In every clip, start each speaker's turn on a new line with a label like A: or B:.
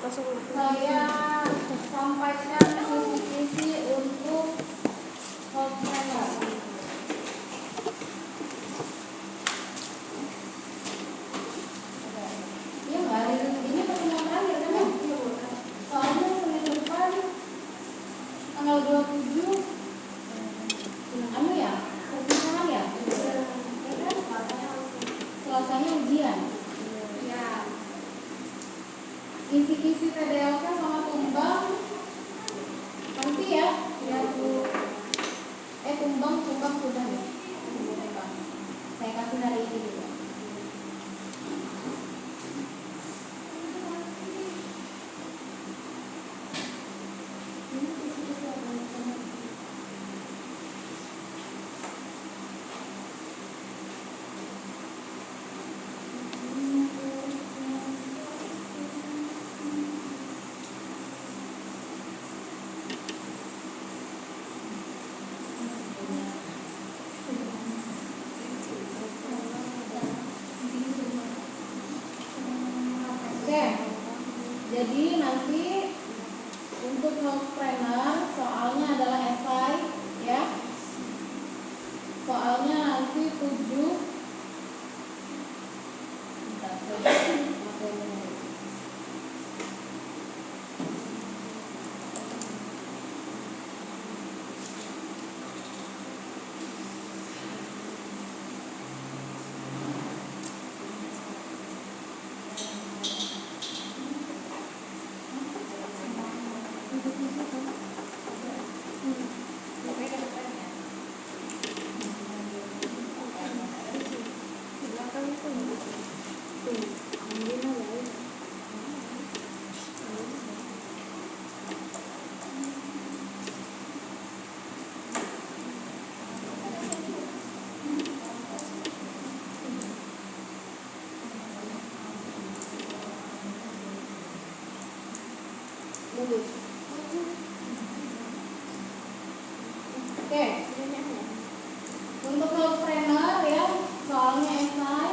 A: saya sampaikan kisi-kisi untuk entrepreneur. Iya nggak, ini pertemuan terakhir kan ya? Soalnya Senin depan tanggal 27 anu ya, perpisahan ya? Selasanya ujian. Ya. Kisi-kisi TDLK sama tumbang nanti ya. Ya Bu. Tumbang sudah ya. Saya kasih hari ini juga. Jadi nanti untuk entrepreneur soalnya adalah esai ya. Soalnya nanti 7 Oke. Untuk entrepreneur ya, soalnya esai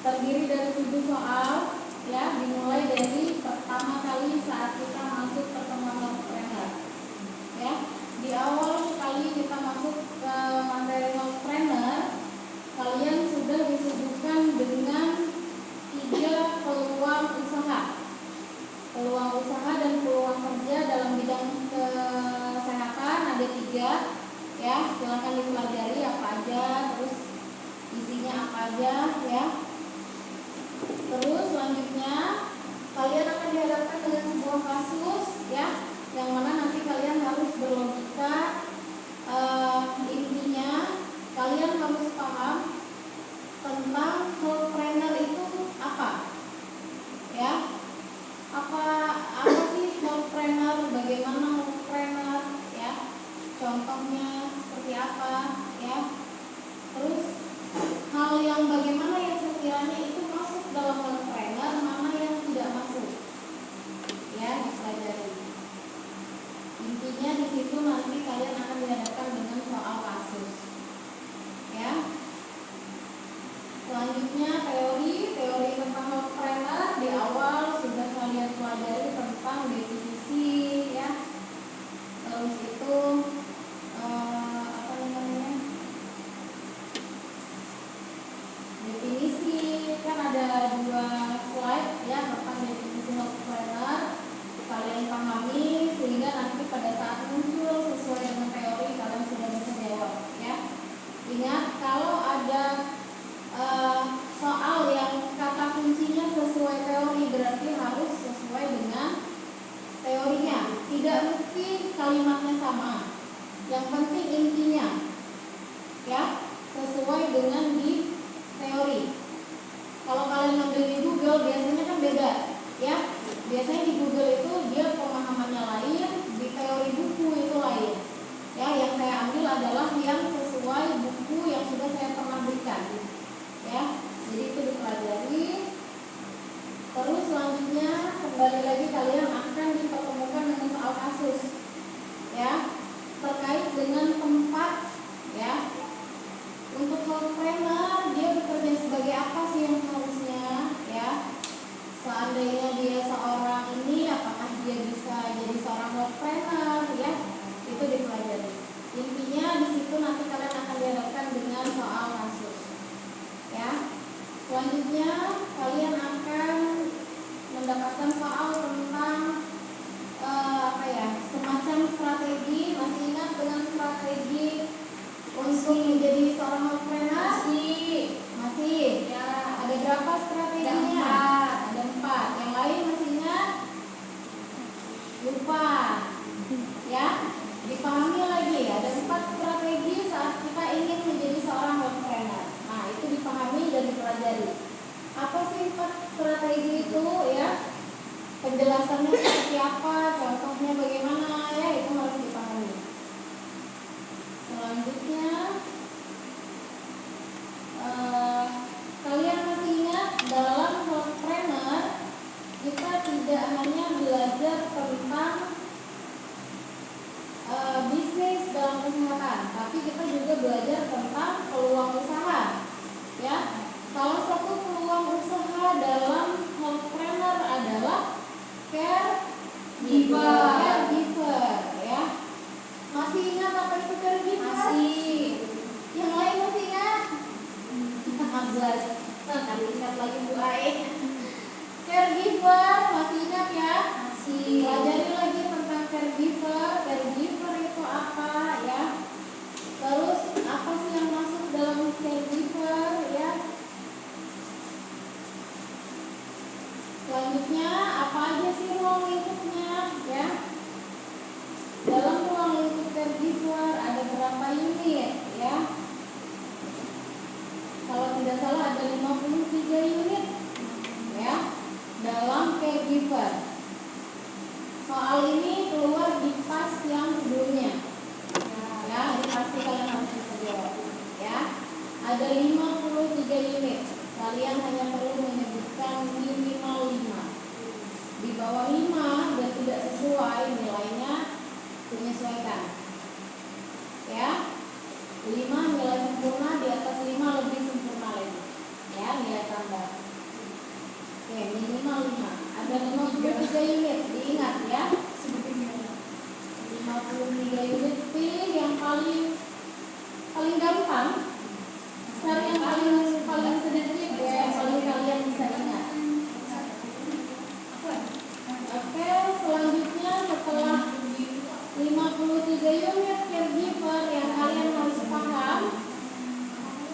A: terdiri dari 7 soal ya, dimulai dari pertama kali saat kita masuk pertemuan entrepreneur. Ya, di awal sekali kita masuk ke materi entrepreneur, kalian sudah disuguhkan dengan 3 peluang usaha. Peluang usaha dan peluang kerja dalam bidang kesehatan ada 3 ya, silakan dipelajari apa aja, terus isinya apa aja ya. Terus selanjutnya kalian akan dihadapkan dengan sebuah kasus ya, yang mana nanti kalian harus berlogika. Intinya kalian harus paham tentang entrepreneur itu apa ya. Apa sih entrepreneur, bagaimana entrepreneur ya, contohnya seperti apa ya. Terus hal yang bagaimana yang sekiranya itu masuk dalam entrepreneur, mana yang tidak masuk ya, dipelajari. Intinya di situ nanti kalian akan dihadapkan dengan soal kasus ya. Selanjutnya teori tentang entrepreneur di awal sudah kalian pelajari tentang definisi ya. Terus itu definisi kan ada 2 slide ya tentang definisi entrepreneur. Kalian pahami sehingga nanti pada saat muncul sesuai dengan teori kalian sudah bisa jawab ya. Ingat kalau ada soal yang kata kuncinya sesuai teori berarti harus sesuai dengan teorinya. Tidak mesti kalimatnya sama. Yang penting intinya ya sesuai dengan di teori. Kalau kalian ngambil di Google biasanya kan beda ya. Biasanya di Google itu dia pemahamannya lain, di teori buku itu lain. Ya, yang saya ambil adalah yang sesuai buku yang sudah saya pernah berikan. Ya, jadi itu dipelajari. Terus selanjutnya kembali lagi kalian akan dipertemukan dengan soal kasus ya, terkait dengan tempat ya. Untuk entrepreneur dia bekerja sebagai apa sih yang seharusnya ya. Seandainya dia seorang ini mendapatkan soal tentang semacam strategi. Masih ingat dengan strategi untuk menjadi seorang entrepreneur? Masih. Ya. Ada berapa strateginya? Ada 4. Yang lain masih ingat? Lupa. Ya. Dipahami lagi. Ada 4 strategi saat kita ingin menjadi seorang entrepreneur. Nah, itu dipahami dan dipelajari. Apa sih 4 strategi itu ya? Penjelasannya seperti apa, contohnya bagaimana ya, itu harus dipahami. Selanjutnya kalian masih ingat dalam entrepreneur kita tidak hanya belajar tentang bisnis dalam kesehatan, tapi kita juga belajar tentang peluang usaha ya. Salah satu peluang usaha dalam entrepreneur adalah caregiver ya. Masih ingat apa itu caregiver? Masih. Yang lain masih ingat? 14. Kali ingat lagi Bu Ai. Caregiver masih ingat ya? Masih. Pelajari lagi tentang caregiver. Caregiver itu apa ya? Terus apa sih yang masuk dalam caregiver ya? Selanjutnya apa aja sih ruang lingkupnya ya? Dalam ruang lingkup caregiver ada berapa unit ya? Kalau tidak salah ada 53 unit ya dalam caregiver. Soal ini keluar di pas yang sebelumnya ya, ini pasti kalian harus bisa jawab ya. Ada 53 unit. Kalian hanya perlu menyebutkan minimal 5. Di bawah 5 dan tidak sesuai nilainya menyesuaikan ya. 5 nilai sempurna, di atas 5 lebih sempurna lagi ya, nilai tambah. Oke, minimal 5. Ada 53 unit, diingat ya. 53 unit. Pilih yang paling gampang, cari yang paling sedikit ya, yang paling kalian bisa ingat. Oke, selanjutnya setelah 53 unit caregiver yang kalian harus paham,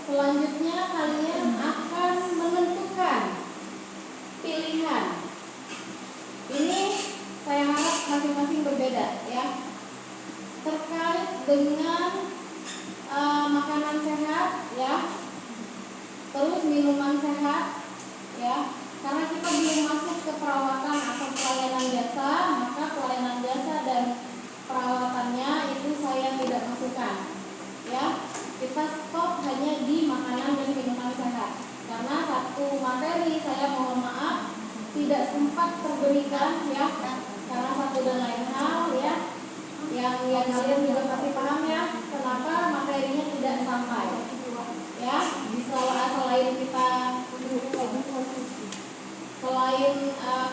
A: selanjutnya kalian akan menentukan pilihan. Ini saya harap masing-masing berbeda ya, terkait dengan makanan sehat ya, terus minuman sehat ya. Karena kita belum masuk ke perawatan atau pelayanan jasa, maka pelayanan jasa dan perawatannya itu saya tidak masukkan ya. Kita stop hanya di makanan dan minuman sehat, karena satu materi saya mohon maaf tidak sempat terberikan ya, karena satu dan lain hal ya, yang kalian juga pasti paham ya, kenapa materinya tidak sampai ya. Selain kita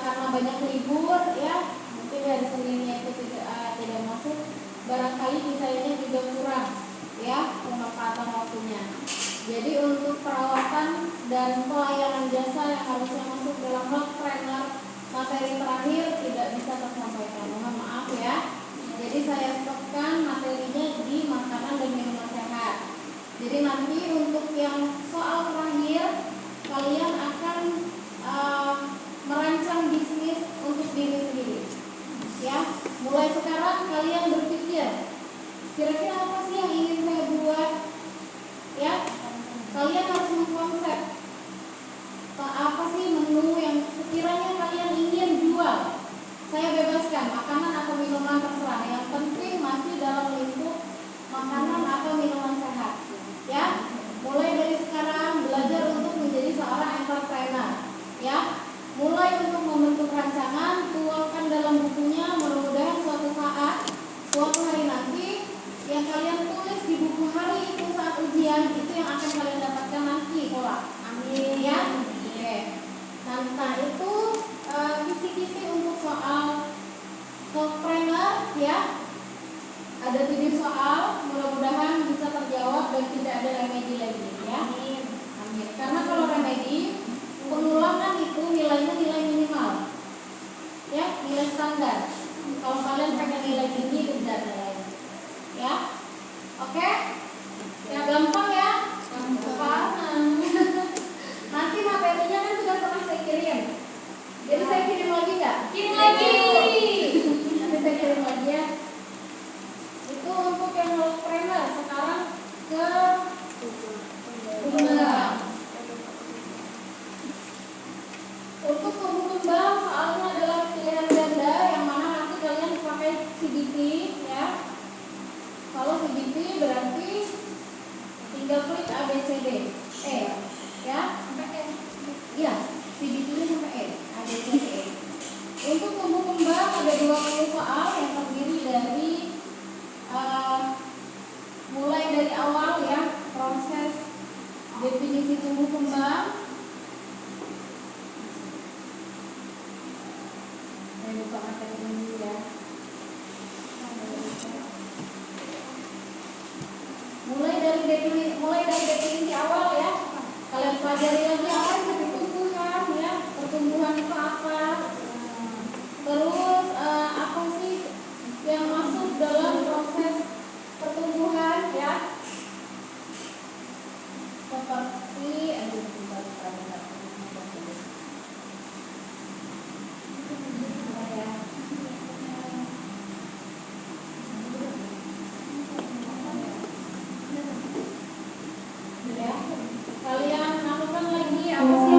A: karena banyak libur ya, mungkin hari Seninnya itu tidak masuk, barangkali desainnya juga kurang ya pemanfaatan waktunya. Jadi untuk perawatan dan pelayanan jasa yang harusnya masuk dalam entrepreneur, materi terakhir tidak bisa tersampaikan, mohon maaf ya. Jadi saya stopkan materinya di makanan dan minuman sehat. Jadi nanti untuk yang soal terakhir, kalian akan merancang bisnis untuk diri sendiri ya. Mulai sekarang kalian berpikir, kira-kira apa sih yang ingin saya buat ya. Kalian harus mengkonsep apa sih menu yang sekiranya kalian ingin jual. Saya bebaskan makanan atau minuman terserah, yang penting masih dalam lingkup makanan atau minuman sehat ya. Mulai dari sekarang belajar untuk menjadi seorang entrepreneur ya. Mulai untuk membentuk rancangan, tuangkan dalam bukunya. Mudah-mudahan suatu saat, suatu hari nanti yang kalian standar. Kalau kalian pengen nilai tinggi udah nilainya. Ya. Oke? Ya gampang ya? Gampang. Nanti materinya kan sudah pernah saya kirim. Jadi saya kirim lagi nggak?
B: Kirim lagi.
A: Nanti saya kirim lagi ya. Itu untuk yang lolos trainer. Sekarang ke kembang. Untuk tumbuh kembang soalnya adalah pilihan ganda yang mana nanti kalian pakai CBT ya. Kalau CBT berarti tinggal klik A B C D E ya. Iya, CBT-nya sampai E, A B C D E. Untuk tumbuh kembang ada 20 soal yang terdiri dari mulai dari awal ya, proses definisi tumbuh kembang. Saya buka materi dulu ya. Mulai dari definisi awal ya. Kalian pelajari lagi apa itu pertumbuhan ya. Pertumbuhan itu apa? Terus apa sih yang masuk dalam proses pertumbuhan ya? Seperti kalian lakukan lagi apa sih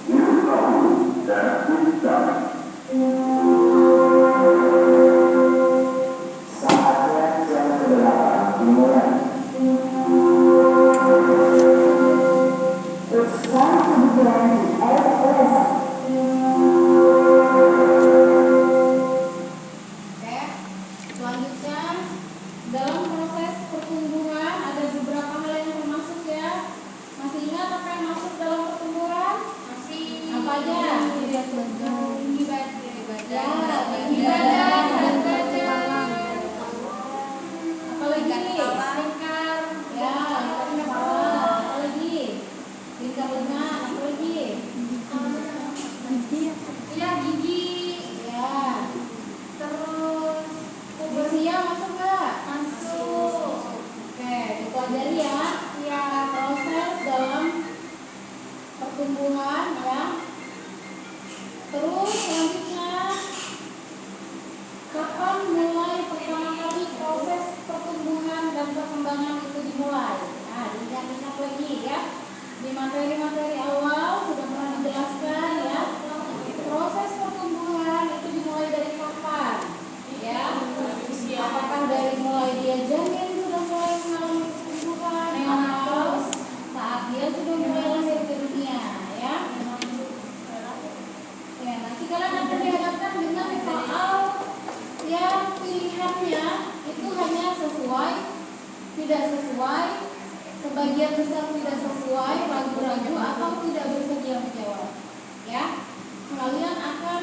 A: yang masuk dalam
C: saatnya jam 8 dimulai. It's time to begin the eighth lesson.
A: Oke, selanjutnya dalam proses pertumbuhan ada beberapa hal yang termasuk ya. Masih ingat apa yang masuk dalam pertumbuhan?
B: Masih.
A: Apa aja?
B: Tinggi badan, berat
A: Tinggi
B: badan,
A: badan, berat
B: berat
A: badan. Apalagi?
B: lingkar,
A: Ya, lingkar kepala. Apalagi? Lingkar lengan. Apalagi?
B: iya gigi,
A: Ya.
B: terus
A: Usia masuk nggak?
B: masuk.
A: Oke, dipelajari ya.
B: Iya.
A: Proses dalam pertumbuhan ya. Terus selanjutnya kapan mulai pertama kali proses pertumbuhan dan perkembangan itu dimulai? Nah, diingat-ingat lagi ya. Di materi-materi awal sudah pernah dijelaskan ya. Proses pertumbuhan itu dimulai dari kapan? Ya. Apakah dari mulai dia janin sudah mulai mengalami pertumbuhan atau saat dia sudah mulai lahir ke dunia ya? Ya, nanti kalian akan dihadapkan dengan soal yang pilihannya itu hanya sesuai, tidak sesuai, sebagian besar tidak sesuai, ragu-ragu atau tidak bersedia menjawab. Ya, kalian akan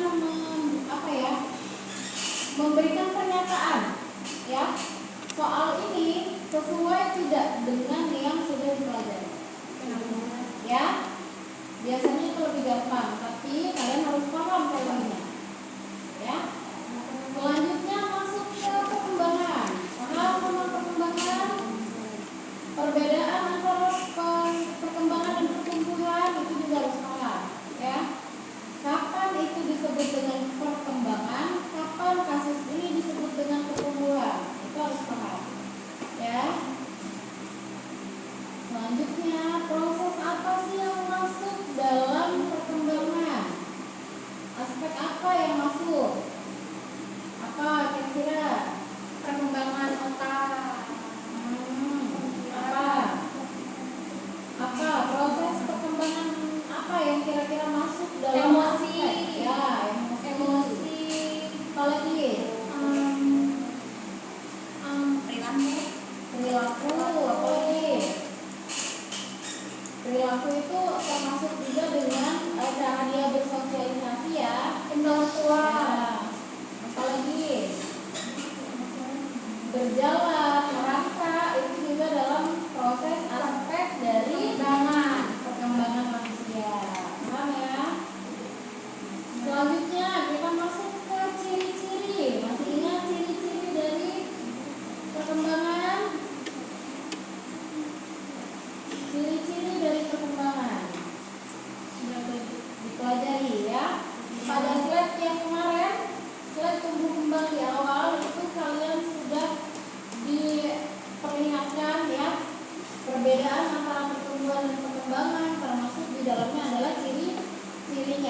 A: memberikan pernyataan. Ya, soal ini sesuai tidak dengan yang sudah dipelajari. Ya, biasanya itu lebih gampang, tapi kalian harus paham poinnya. Ya. Selanjutnya masuk ke perkembangan. Paham tentang perkembangan? Perbedaan antara perkembangan dan pertumbuhan itu juga harus paham. Ya. Kapan itu disebut dengan perkembangan? Kapan kasus ini disebut dengan pertumbuhan? Itu harus paham. Ya. Selanjutnya proses apa sih yang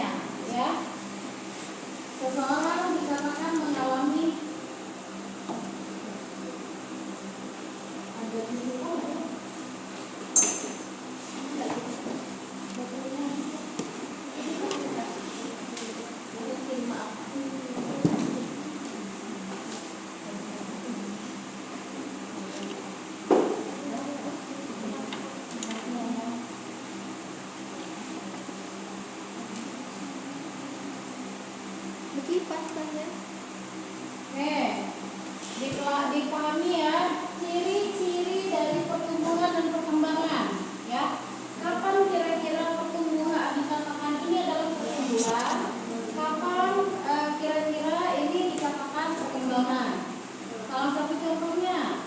A: ciri-cirinya, ya. Seseorang dikatakan mengalami ada ciri apa ya? Dipahami ya, ciri-ciri dari pertumbuhan dan perkembangan, ya. Kapan kira-kira pertumbuhan dikatakan ini adalah pertumbuhan? Kapan kira-kira ini dikatakan perkembangan? Salah satu contohnya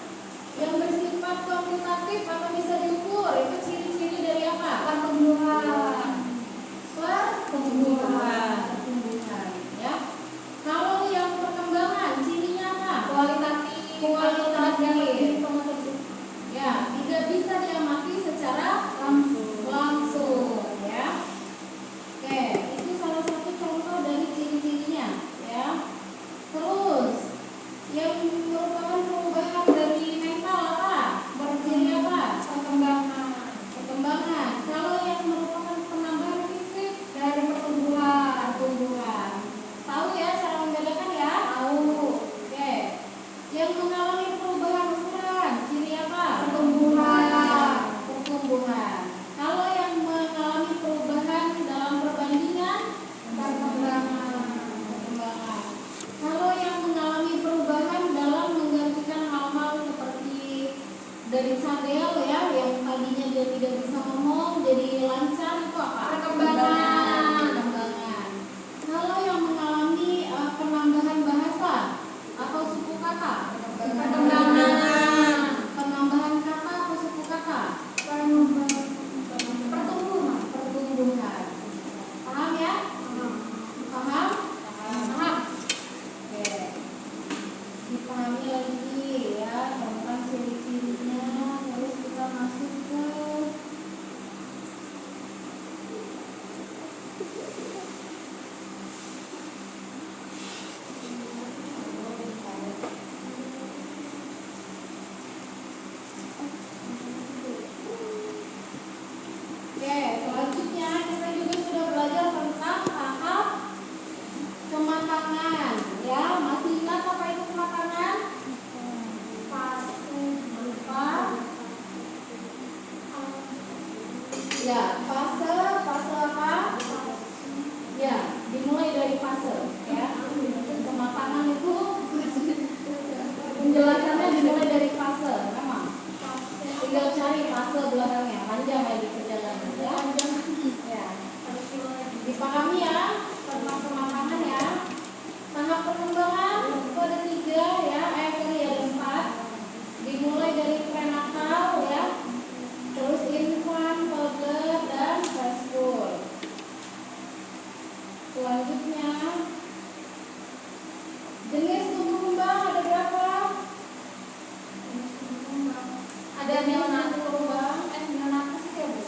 A: yang bersifat kuantitatif atau bisa diukur itu ciri-ciri dari apa? Pertumbuhan. Pertumbuhan, ya. Kalau yang perkembangan cirinya apa? Kualitatif. Ya, tidak bisa diamati secara langsung, ya. Oke, itu salah satu contoh dari ciri-cirinya, ya. Terus yang merupakan perubahan dari mental apa? Berciri apa? Perkembangan. Kalau yang merupakan penambahan fisik dari pertumbuhan. Tahu ya cara membedakan ya? Tahu. Oke. Yang mengalami perubahan ukuran, ciri apa? Pertumbuhan. Kalau yang mengalami perubahan dalam perbandingan, perkembangan. Kalau yang mengalami perubahan dalam menggantikan hal-hal seperti dari Sadel ya, yang tadinya dia tidak bisa ngomong jadi lancar, itu apa? Perkembangan. Kalau yang mengalami penambahan bahasa atau suku kata, penambahan kata atau suku kata, pertumbuhan. Paham ya? Paham? Oke. Dipahami lagi ya tentang ciri-cirinya. Terus kita masuk ke selanjutnya kita juga sudah belajar tentang tahap kematangan. Ya, masih ingat apa itu kematangan? Ya, fase apa? Ya, dimulai dari fase. Ya, kematangan itu penjelasannya dimulai dari fase. Memang. Tinggal cari fase belakangnya, panjang ya di perjalanan. Ya. Dipahami ya tentang kematangan ya. Tahap perkembangan itu ada 3 ya, ada 4. Dimulai dari prenatal ya, terus infant, toddler, dan preschool. Selanjutnya jenis tumbuh kembang ada berapa? Ada neonatus kembang, neonatus itu ya Bu?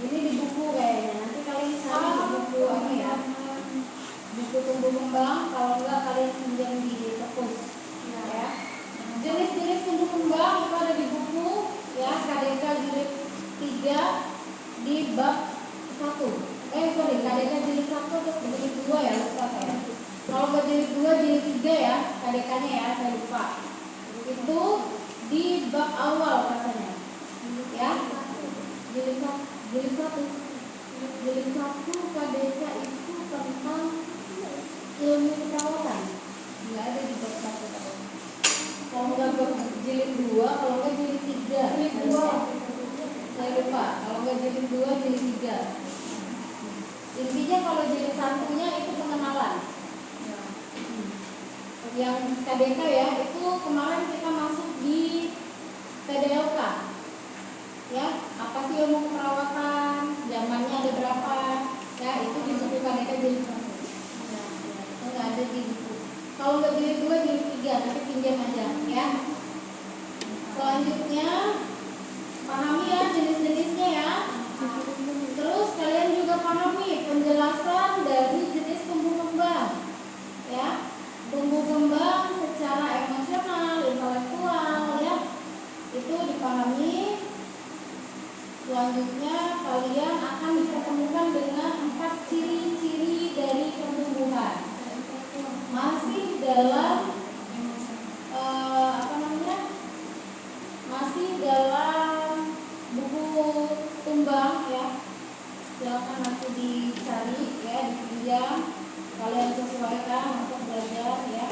A: Ini di buku kayaknya. Nanti kalian cari di buku ini ya. Buku tumbuh kembang. Kalau enggak kalian pinjam di perpus. Ya. Jenis-jenis tumbuh kembang itu ada di buku ya. KDK jilid 3 di bab 1. KDK jilid 1 terus jilid 2 ya, lupa saya. Kalau nggak jilid 2, jilid 3 ya, KDK-nya ya, saya lupa. Itu di bab awal rasanya. Ya. Jilid 1 KDK itu tentang ilmu keperawatan. Nggak ada di bab 1. Kalau nggak bab jilid 2, kalau nggak jilid 3. Jilid 2. Saya lupa. Kalau nggak jilid 2, jilid 3. Intinya kalau jilid 1-nya itu pengenalan. Yang KDK ya, itu kemarin kita masuk di PDLK. Ya, apa sih ilmu keperawatan, zamannya ada berapa, ya itu di buku KDK jilid 1. Nggak ada di buku. Kalau nggak jilid 2, jilid 3, tapi pinjam aja ya. Selanjutnya Pahami ya jenis-jenisnya ya. Terus kalian juga pahami penjelasan dari jenis tumbuh kembang. Ya. Tumbuh kembang secara emosional, intelektual ya. Itu dipahami. Selanjutnya kalian akan dipertemukan dengan 4 ciri-ciri dari pertumbuhan. Masih dalam masih dalam buku Tumbang ya. Silakan nanti dicari ya, dipinjam, kalian sesuaikan untuk belajar ya.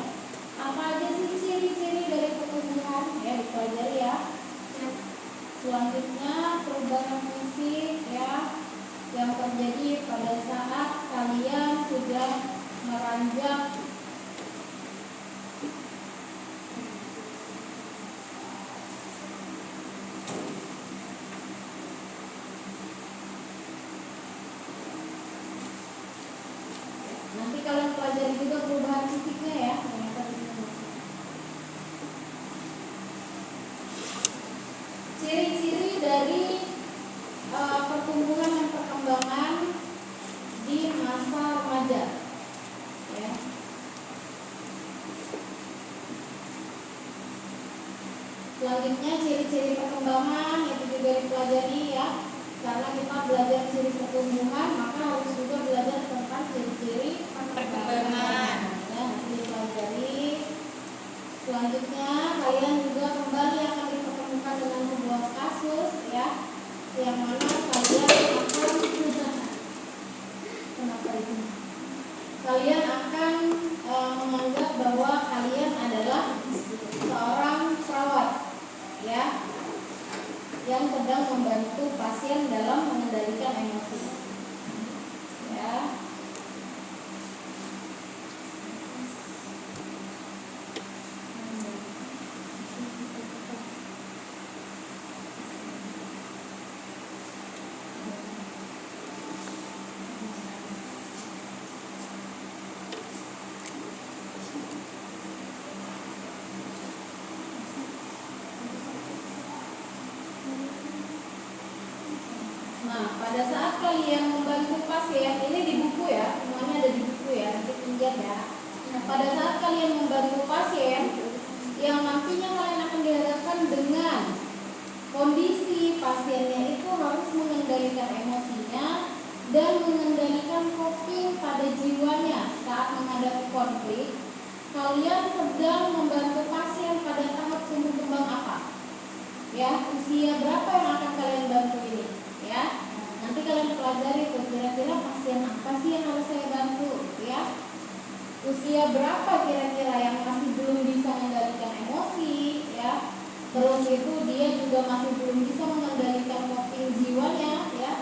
A: Apa aja sih ciri-ciri dari pertumbuhan ya, dipelajari ya. Selanjutnya perubahan fisik ya yang terjadi pada saat kalian sudah meranjak nanti kalian pelajari juga perubahan fisiknya ya. Ciri-ciri dari pertumbuhan dan perkembangan di masa remaja ya. Selanjutnya ciri-ciri perkembangan itu juga dipelajari ya. Karena kita belajar ciri pertumbuhan, maka harus juga belajar tentang ciri-ciri perkembangan. Ya, nanti dipelajari. Selanjutnya kalian juga kembali akan dipertemukan dengan sebuah kasus ya, yang mana kalian akan menganggap bahwa kalian adalah seorang perawat ya, yang sedang membantu pasien dalam mengendalikan emosi ya. Nah, pada saat kalian membantu pasien, ini di buku ya, semuanya ada di buku ya, nanti pinjam ya. Nah, pada saat kalian membantu pasien, yang nantinya kalian akan dihadapkan dengan kondisi pasiennya itu harus mengendalikan emosinya dan mengendalikan coping pada jiwanya saat menghadapi konflik. Kalian sedang membantu pasien pada tahap tumbuh kembang apa? Ya, usia berapa yang akan kalian bantu ini? Ya, nanti kalian pelajari tuh kira-kira pasien apa sih yang harus saya bantu ya. Usia berapa kira-kira yang masih belum bisa mengendalikan emosi ya. Terus itu dia juga masih belum bisa mengendalikan coping jiwanya ya.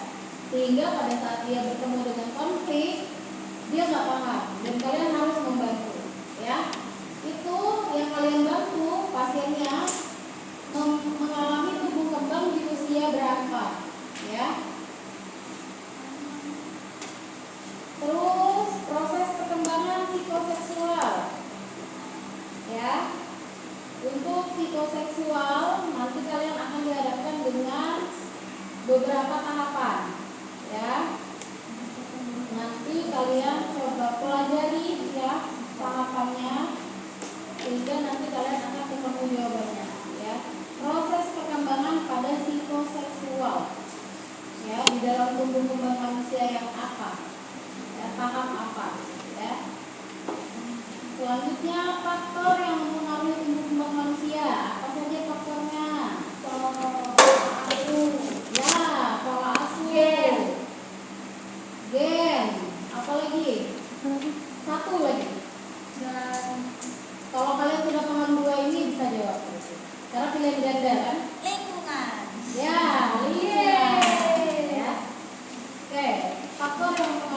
A: Sehingga pada saat dia bertemu dengan konflik dia nggak paham dan kalian harus membantu ya. Itu yang kalian bantu pasiennya mengalami tumbuh kembang di usia berapa ya. Terus proses perkembangan psikoseksual ya. Untuk psikoseksual nanti kalian akan dihadapkan dengan beberapa tahapan ya. Nanti kalian coba pelajari ya tahapannya, sehingga nanti kalian akan ketemu jawabannya ya. Proses perkembangan pada psikoseksual ya, di dalam tumbuh kembang manusia yang apa ya, tahap apa ya. Selanjutnya faktor yang mempengaruhi tumbuh kembang manusia, apa saja faktornya? Pola asuh ya, pola asuh, gen, apa lagi? Satu lagi. Dan kalau kalian sudah paham dua ini bisa jawab karena pilihan ganda kan?
B: Lingkungan.
A: Ya, lingkungan ya. Oke, faktor yang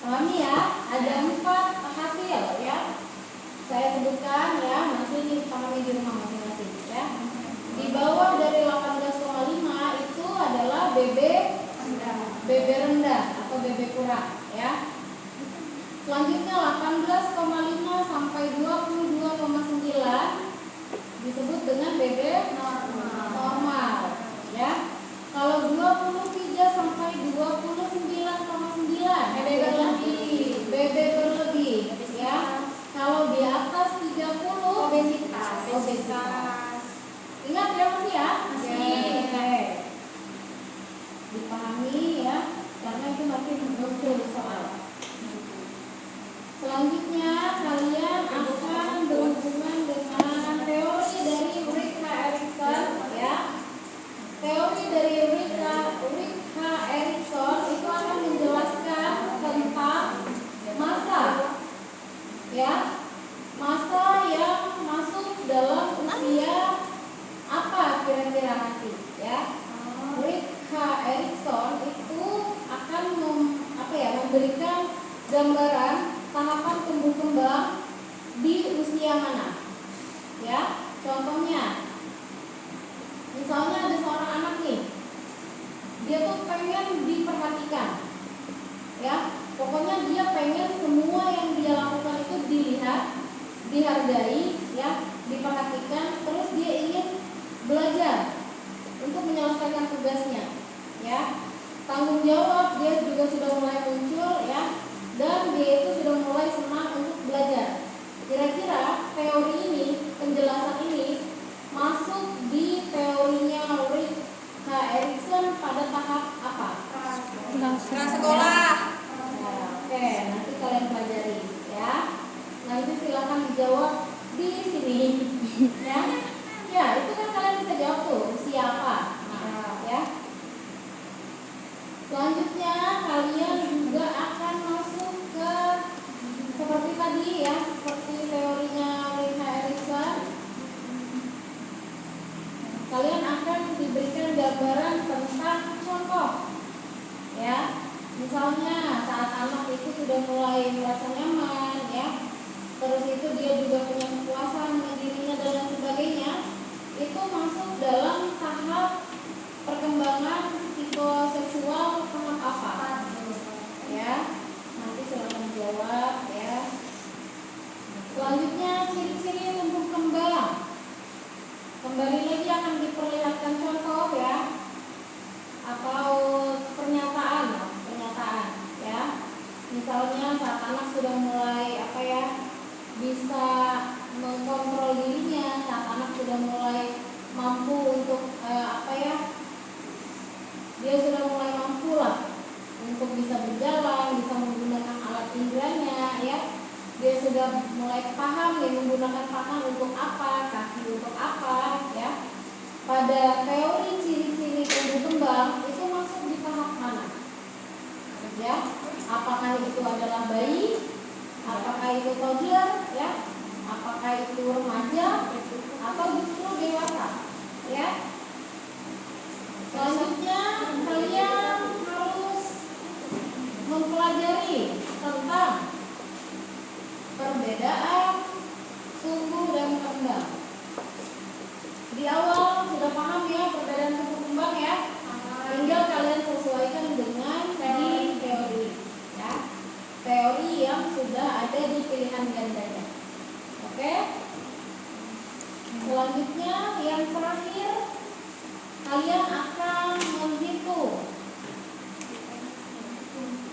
A: Pahami ya, ada 4 hasil ya. Saya sebutkan ya, nanti ini dipahami di rumah masing-masing ya. Di bawah dari 18,5 itu adalah BB rendah atau BB kurang ya. Selanjutnya 18,5 sampai 22,9 disebut dengan BB normal ya. Kalau 23 sampai 29,9 BB berlebih ya. Kalau di atas 30 obesitas. Ingat ya Mas ya? Oke. Dipahami ya, karena itu nanti muncul soal. Selanjutnya kalian akan berhubungan dengan teori dari Ulrich H. Erikson ya. Teori dari Ulrich H. Erikson itu akan menjelaskan tentang massa ya. Massa yang masuk dalam usia apa kira-kira nanti ya. Ulrich H. Erikson itu akan memberikan gambaran tahapan tumbuh kembang di usia mana ya. Contohnya misalnya ada seorang anak nih, dia tuh pengen diperhatikan ya. Pokoknya dia pengen semua yang dia lakukan itu dilihat, dihargai ya, diperhatikan. Terus dia ingin belajar untuk menyelesaikan tugasnya ya. Tanggung jawab dia juga sudah mulai muncul ya, dan dia itu sudah mulai senang untuk belajar. Kira-kira teori ini, penjelasan ini masuk di teorinya Ulrich H. Erikson pada tahap apa?
B: Sekolah.
A: Oke, nanti kalian pelajari ya. Nanti silakan dijawab di sini ya. Ya, itu kan kalian bisa jawab tuh, usia apa. Nah, ya. Selanjutnya kalian juga akan masuk ke seperti tadi ya, seperti teorinya Ulrich H. Erikson. Kalian akan diberikan gambaran tentang contoh ya. Misalnya saat anak itu sudah mulai merasa nyaman ya, terus itu dia juga punya kepuasan dengan dirinya dan lain sebagainya, itu masuk dalam tahap perkembangan psikoseksual tahap apa ya. Nanti silakan jawab ya. Selanjutnya ciri-ciri tumbuh kembang. Kembali lagi akan diperlihatkan contoh ya, atau pernyataan ya. Misalnya saat anak sudah mulai bisa mengkontrol dirinya, saat anak sudah mulai mampu untuk dia sudah mulai mampu lah untuk bisa berjalan, bisa menggunakan alat inderanya ya. Dia sudah mulai paham ya, menggunakan tangan untuk apa, kaki untuk apa ya. Pada teori ciri-ciri tumbuh kembang itu masuk di tahap mana ya? Apakah itu adalah bayi, apakah itu toddler ya, apakah itu remaja, atau justru dewasa ya. Selanjutnya kalian harus mempelajari tentang perbedaan tumbuh dan kembang. Di awal sudah paham ya perbedaan tumbuh kembang ya. Tinggal kalian sesuaikan dengan teori ya. Teori yang sudah ada di pilihan gandanya. Oke? Selanjutnya yang terakhir, kalian akan menghitung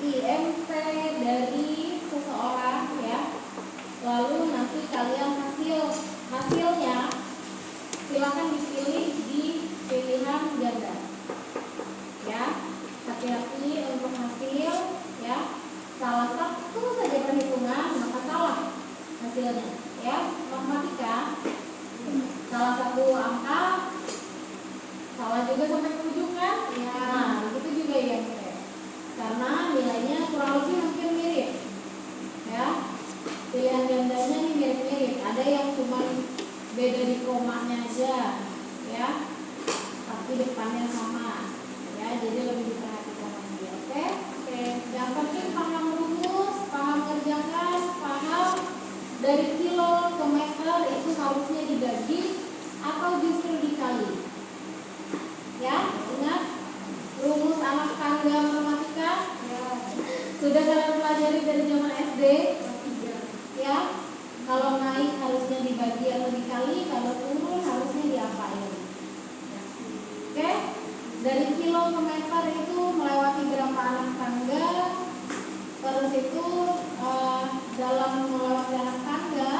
A: IMP dari seseorang ya. Lalu nanti kalian hasilnya silakan dipilih di pilihan ganda ya. Hati-hati untuk hasil ya. Salah satu saja perhitungan maka salah hasilnya ya. Matematika salah satu angka salah juga sampai ke ujung kan ya. Nah itu juga yang karena nilainya kurang lebih hampir mirip ya. Pilihan gandanya ini mirip-mirip, ada yang cuma beda di komanya aja ya, tapi depannya sama ya, jadi lebih diperhatikan lagi. Oke. Yang penting paham rumus Sudah kalian pelajari dari zaman SD? Ya. Kalau naik harusnya dibagi atau dikali, kalau turun harusnya diapain? Oke? Dari kilo ke meter itu melewati berapa anak tangga? Terus itu dalam melewati anak tangga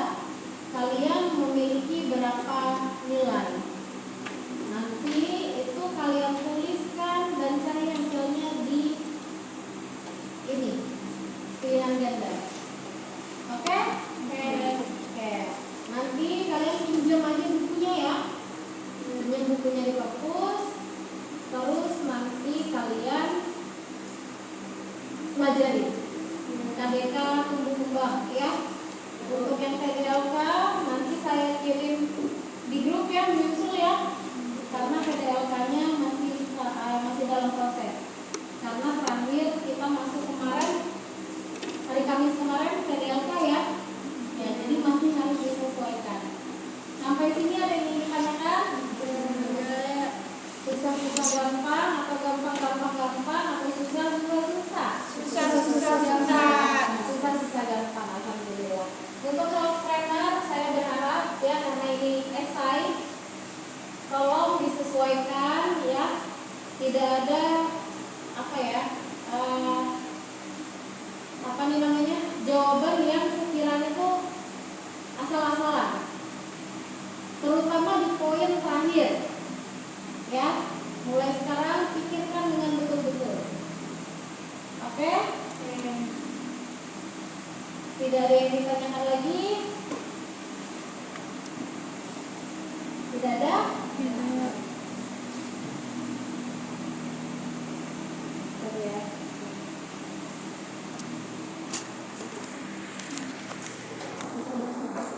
A: kalian memiliki berapa nilai? Nanti itu kalian tuliskan dan cari hasilnya di ini pilihan ganda. Oke? Oke. Nanti kalian pinjam aja bukunya ya. Pinjam bukunya di perpus. Terus nanti kalian pelajari KDK tumbuh kembang ya. Untuk yang PDLK nanti saya kirim di grup ya, menyusul ya. Karena PDLK-nya masih dalam proses. Karena terakhir kita masuk kemarin hari Kamis kemarin PDLK ya. Ya, jadi masih harus disesuaikan. Sampai sini ada yang ingin ditanyakan? Susah-susah gampang atau gampang-gampang atau susah-susah? Susah-susah gampang, alhamdulillah. Untuk self trainer saya berharap ya, karena ini esai, tolong disesuaikan ya. Tidak ada jawaban yang sekiranya itu asal-asalan. Terutama di poin terakhir. Ya, mulai sekarang pikirkan dengan betul-betul. Oke? Tidak ada yang ditanyakan lagi.